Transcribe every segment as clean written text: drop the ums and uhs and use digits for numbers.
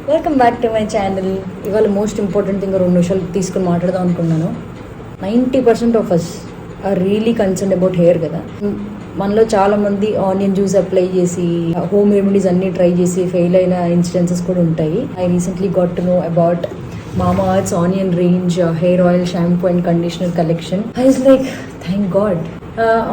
Welcome back to my channel. ఇవాళ most important thing 2 నిమిషాలు తీసుకుని మాట్లాడదాం అనుకున్నాను. 90% of us are really concern about hair కదా. మనలో చాలామంది ఆనియన్ జ్యూస్ అప్లై చేసి హోమ్ రెమెడీస్ అన్నీ ట్రై చేసి ఫెయిల్ అయిన ఇన్సిడెన్సెస్ కూడా ఉంటాయి. I recently got to know about Mama Earth's onion range, hair oil, shampoo and conditioner collection. I was like, thank God.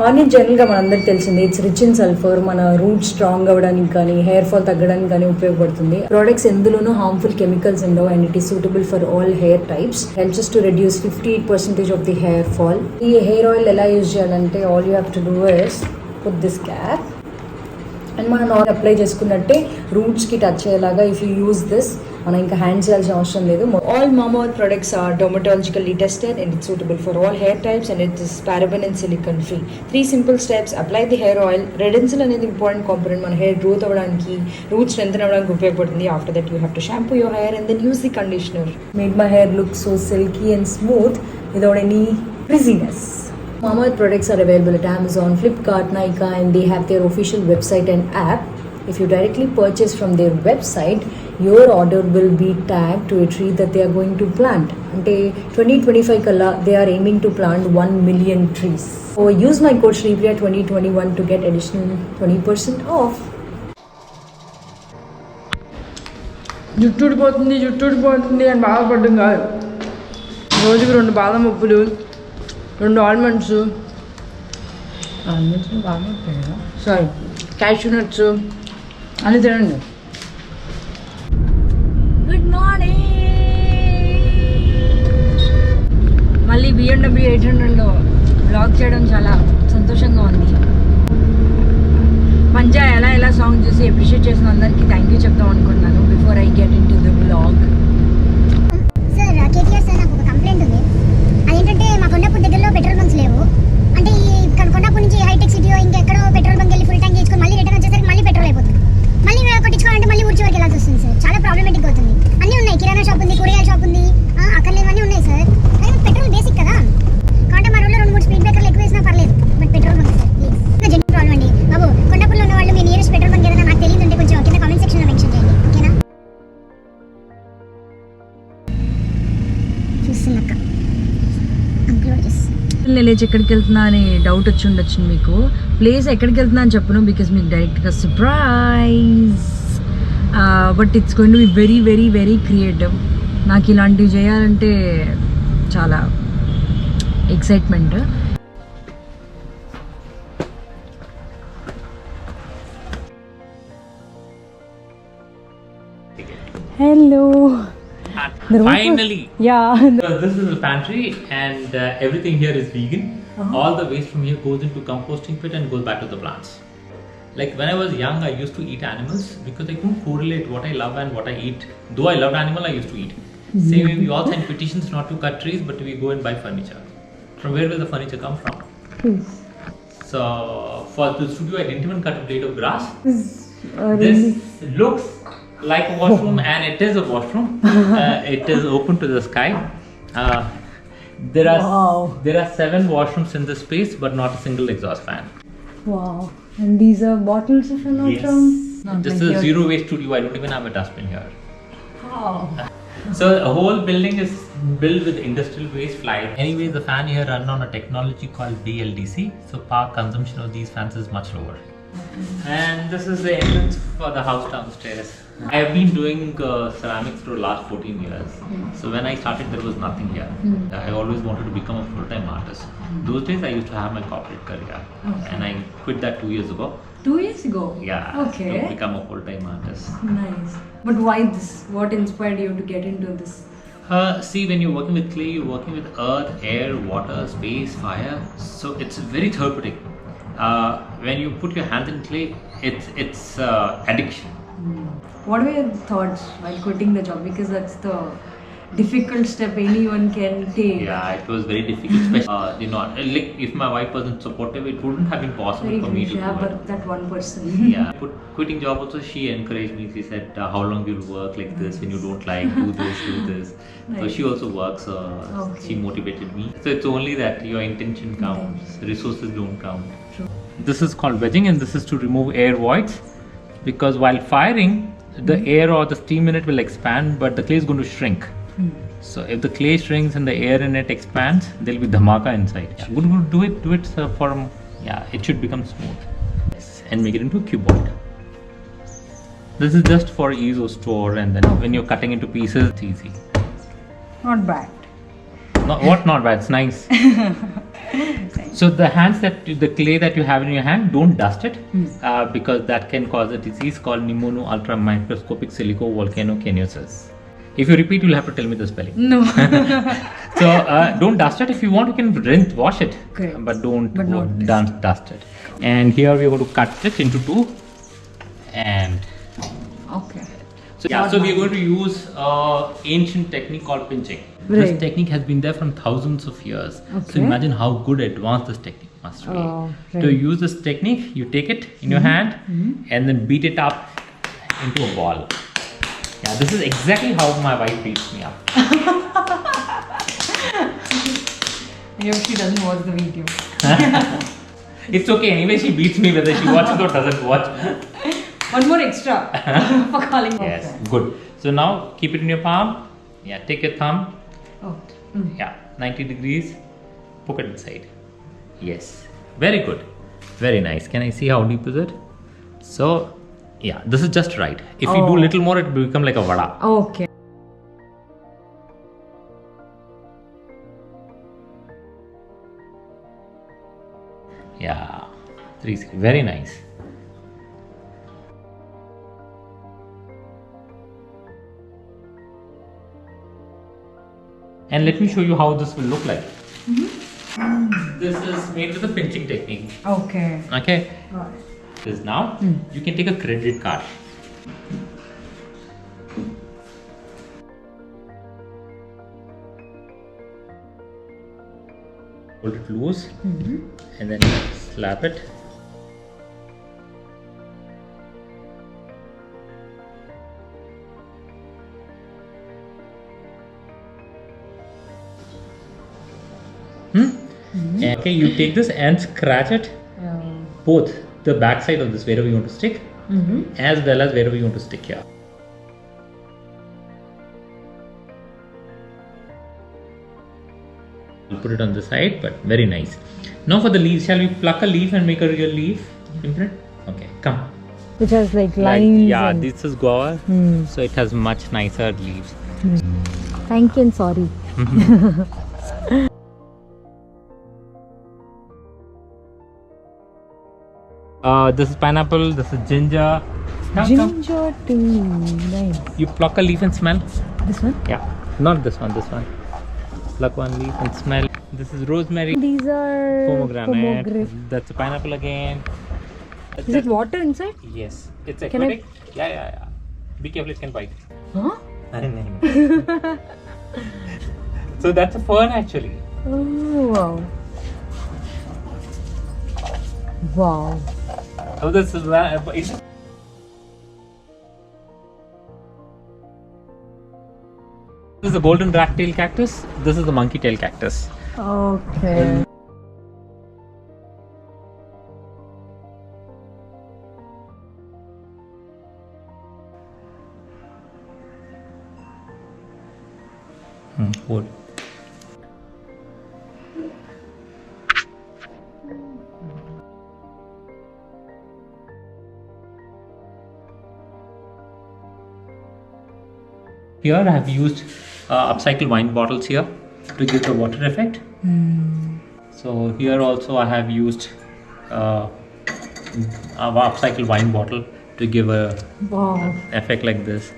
Onion జనరల్గా మనందరికి తెలిసింది ఇట్స్ రిచ్ ఇన్ సల్ఫర్. మన route strong అవ్వడానికి కానీ హెయిర్ ఫాల్ తగ్గడానికి కానీ ఉపయోగపడుతుంది. ప్రోడక్ట్స్ ఎందులోనూ హార్మ్ఫుల్ కెమికల్స్ ఉండవు and it is suitable for all hair types. Helps to reduce 58% of the hair fall. ఈ హెయిర్ ఆయిల్ ఎలా యూజ్ చేయాలంటే all you have to do is put this cap and మనం oil apply చేసుకున్నట్టే రూట్స్కి touch అయ్యేలాగా if you use this మనం ఇంకా hand చేయాల్సిన అవసరం లేదు. All Mama Earth products are dermatologically tested and it's suitable for all hair types and it is paraben and silicone free. 3 simple steps. Apply the hair oil. Redensil అనేది important component. మన hair growth అవ్వడానికి root strengthen అవ్వడానికి ఉపయోగపడుతుంది. After that you have to shampoo your hair and then use the conditioner. Made my hair look so silky and smooth without any frizziness. Mama Earth products are available at Amazon, Flipkart, Nykaa and they have their official website and app. If you directly purchase from their website, your order will be tagged to a tree that they are going to plant. Ante 2025 kalla they are aiming to plant 1 million trees. So use my code Shripriya 2021 to get additional 20% off. జుట్టుడిపోతుంది అని బాధపడ్డం కాదు. రోజుకి 2 బాదం పప్పులు, 2 almonds బాగా sorry cashew nuts అని తినండి. Good morning. మళ్ళీ BMW 800లో blog చేయడం చాలా సంతోషంగా ఉంది. పంజా ఎలా సాంగ్ చూసి అప్రిషియేట్ చేసిన అందరికీ థ్యాంక్ యూ చెప్తాం అనుకుంటున్నాను before I get in to the blog. Sir KTR sir నాకు ఒక కంప్లైంట్ ఉంది. అదేంటంటే మా కొండాపూర్ దగ్గరలో పెట్రోల్ బంక్స్ లేవు. అంటే ఈ కొండాపూర్ నుంచి హైటెక్ సిటీ ఇంకెక్కడో పెట్రోల్ బంక్ వెళ్ళి ఫుల్ ట్యాంక్ చేసుకొని మళ్ళీ రిటర్న్ వచ్చేసరికి మళ్ళీ పెట్రోల్ అయిపోతుంది. మళ్ళీ కొట్టించుకోవాలంటే మళ్ళీ ఊరి చివరికి వెళ్ళాల్సి వస్తుంది సార్. చాలా ప్రాబ్లమేటిక్ అవుతుంది. అన్నీ ఉన్నాయి, కిరాణా షాప్ ఉంది, కూరగాయల షాప్ ఉంది, అక్కర్లేనివన్నీ ఉన్నాయి సార్. కానీ పెట్రోల్ బేసిక్ కదా. కాబట్టి మా రోడ్లో 2-3 స్పీడ్ బ్రేకర్లు ఎక్కువ వేసినా పర్లేదు, but petrol bunk sir please. Genuine problem అండి బాబు. కొండాపూర్లో ఉన్న వాళ్ళు మీ నియరెస్ట్ పెట్రోల్ బంక్ ఏదైనా నాకు తెలియదు అంటే కొంచెం కింద కామెంట్ సెక్షన్లో మెన్షన్ చేయండి, ఓకేనా? చూస్తున్నక్క అంకుల్ లేచి ఎక్కడికి వెళ్తున్నా అని డౌట్ వచ్చి ఉండొచ్చు మీకు. ప్లేస్ ఎక్కడికి వెళ్తున్నా అని చెప్పను బికాస్ మీకు డైరెక్ట్గా surprise. But it's going to be very very very creative. నాకు ఇలాంటివి చేయాలంటే చాలా excitement. Hello. Finally! Yeah. This is the pantry and everything here is vegan. All the waste from here goes into composting pit and goes back to the plants. Like when I was young, I used to eat animals because I couldn't correlate what I love and what I eat. Though I loved animal, I used to eat. Same way, we all send petitions not to cut trees, but we go and buy furniture. From where will the furniture come from? So for the studio, I didn't even cut a blade of grass. This looks like a washroom and it is a washroom. It is open to the sky. There are 7 washrooms in this space but not a single exhaust fan. Wow. And these are bottles if I'm not wrong? This is a zero waste studio. I don't even have a dustbin here. Wow. So a whole building is built with industrial waste fly. Anyways, the fan here run on a technology called BLDC. So power consumption of these fans is much lower. And this is the entrance for the house downstairs. I have been doing ceramics for the last 14 years. So when I started, there was nothing here. I always wanted to become a full-time artist. Those days, I used to have my corporate career, and I quit that 2 years ago. 2 years ago? Yeah. Okay. To become a full-time artist. Nice. But why this? What inspired you to get into this? See, when you're working with clay, you're working with earth, air, water, space, fire. So it's very therapeutic. When you put your hands in clay, it's addiction. What were your thoughts while quitting the job? Because that's the difficult step anyone can take. Yeah, it was very difficult. Especially, like if my wife wasn't supportive, it wouldn't have been possible for me to do but it. that one person. Yeah, quitting job also, she encouraged me. She said, how long you'll work like this when you don't like, do this, do this. Nice. So she also works, okay. She motivated me. So it's only that your intention counts, resources don't count. True. This is called wedging and this is to remove air voids. Because while firing, the air or the steam in it will expand, but the clay is going to shrink. So if the clay shrinks and the air in it expands, there will be dhamaka inside. Yeah. Good, do it for it should become smooth. Yes. And make it into a cuboid. This is just for ease of store, and then when you're cutting into pieces, it's easy. Not bad. Not bad, it's nice. So the clay that you have in your hand, don't dust it because that can cause a disease called pneumono ultramicroscopic silicovolcanoconiosis. If you repeat, you'll have to tell me the spelling. No. So don't dust it. If you want, you can wash it. Great. But don't not dust it. And here we are going to cut it into two. And Okay. so we are going to use ancient technique called pinching. Right. This technique has been there from thousands of years. Okay. So imagine how good advanced this technique must be. Oh, right. To use this technique, you take it in your hand and then beat it up into a ball. Yeah, this is exactly how my wife beats me up. I hope she doesn't watch the video. It's okay. Anyway, she beats me whether she watches or doesn't watch. One more extra for calling. Yes, good. So now keep it in your palm. Yeah, take your thumb. Oh. Yeah, 90 degrees. Poke it inside. Yes, very good. Very nice. Can I see how deep is it? So, yeah, this is just right. If you do a little more, it will become like a vada. Okay. Yeah, 360. Very nice. And let me show you how this will look like. This is made with the pinching technique. Okay. Okay. Got it. This now you can take a credit card. Hold it loose and then slap it. Okay, you take this and scratch it both the back side of this wherever you want to stick as well as wherever you want to stick here. We'll put it on the side, but very nice. Now for the leaves, shall we pluck a leaf and make a real leaf imprint? Okay, come. Which has like lines. Yeah, this is guava, so it has much nicer leaves. Thank you and sorry. This is pineapple, this is ginger. Come. Ginger tea. Nice. You pluck a leaf and smell. This one? Yeah, not this one, this one. Pluck one leaf and smell. This is rosemary. These are Pomegranate. That's a pineapple again. Is it water inside? Yes. It's Can I- aquatic. Yeah. Be careful, it can bite. Huh? So that's a fern actually. Oh, wow. Wow. Oh, this is this is the golden rat-tail cactus. This is the monkey tail cactus. Okay. Wood. Here I have used upcycled wine bottles here to give the water effect. So here also I have used a upcycled wine bottle to give a Wow. effect like this.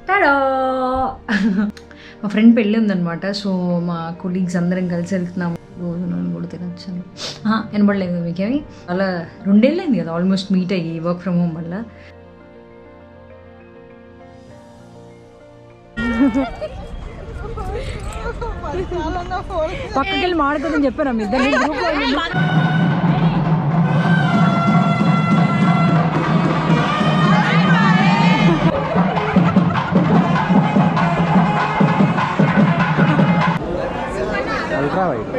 Ta-da మా friend పెళ్ళి ఉందనమాట. So మా colleagues అందరం కలిసి వెళ్తున్నాము. భోజనం కూడా తినొచ్చాను. వినపడలేదు మీకేమి? అలా 2 ఏళ్ళైంది కదా ఆల్మోస్ట్ మీట్ అయ్యి వర్క్ ఫ్రమ్ హోమ్ వల్ల. పక్కకి వెళ్ళి మాడుతుందని చెప్పాను మీ ఇద్దరు. ఇట్రా వైట్